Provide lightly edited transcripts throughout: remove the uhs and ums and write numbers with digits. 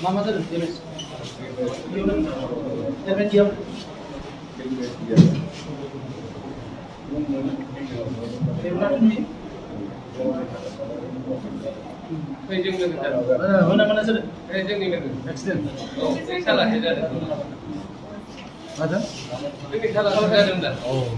Mama sir, mana sir? Excellent. Salah saja. Ada? Ini salah saja ada. Oh.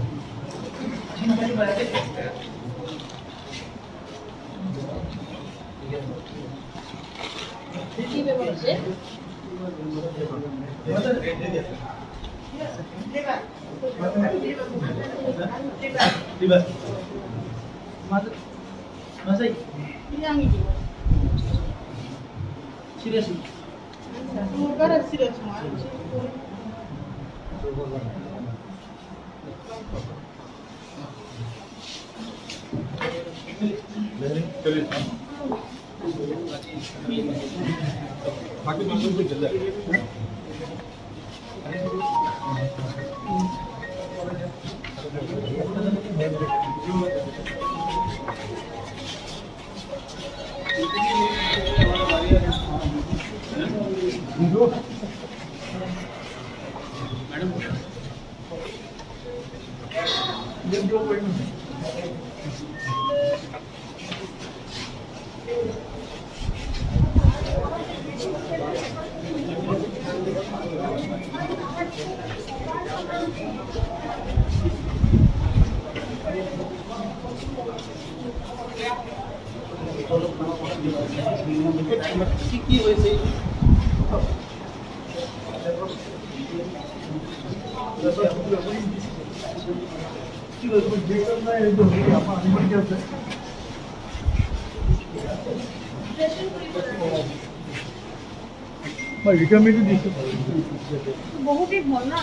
बहुत ही भल ना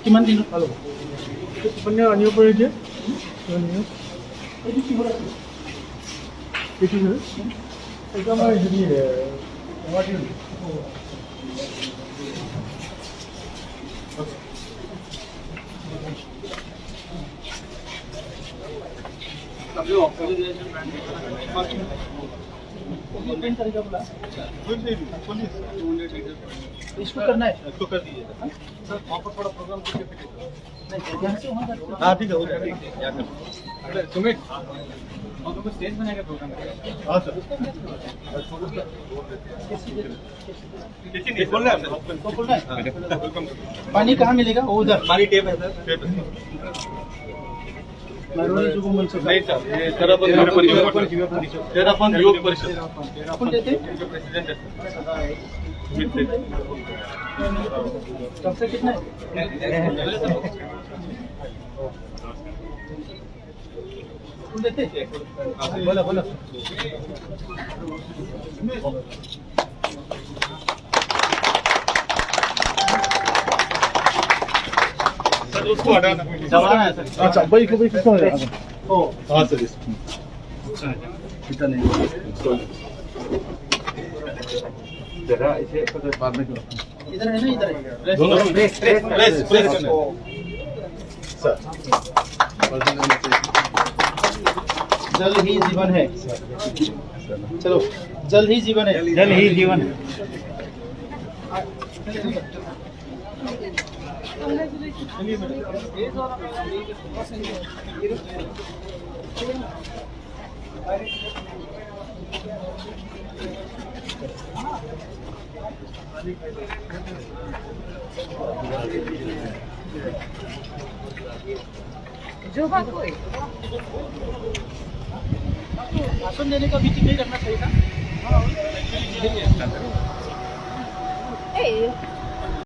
किमान दिन ভালো পঞ্জা আনিব পাৰে যে এইটো কি হয় এইটো এটা আমাৰ হেৰি গুৱাহাটী अभी ऑक्सीजन इसको करना है, इसको कर दीजिए सर। वहाँ पर थोड़ा प्रोग्राम करके हाँ ठीक है हो जाएगा। सुमित और तुमको स्टेज बनाएगा प्रोग्राम हाँ सर बोल रहे हैं पानी कहाँ मिलेगा? वो उधर पानी टेप है सर नहीं सर ये तेरापन योग परिषद कौन देते? प्रेसिडेंट है कब से कितना देते? बोला बोला सर उसको हटाना दबाना है सर। अच्छा भाई को किसको है ओ हाँ सर कितना नहीं जरा इसे बाद में इधर है ना, इधर है दोनों प्रेस सर जल ही जीवन है। चलो जल ही जीवन है, जल ही जीवन है। जो बात कोई भाषण देने का बीच नहीं रखना चाहिए था।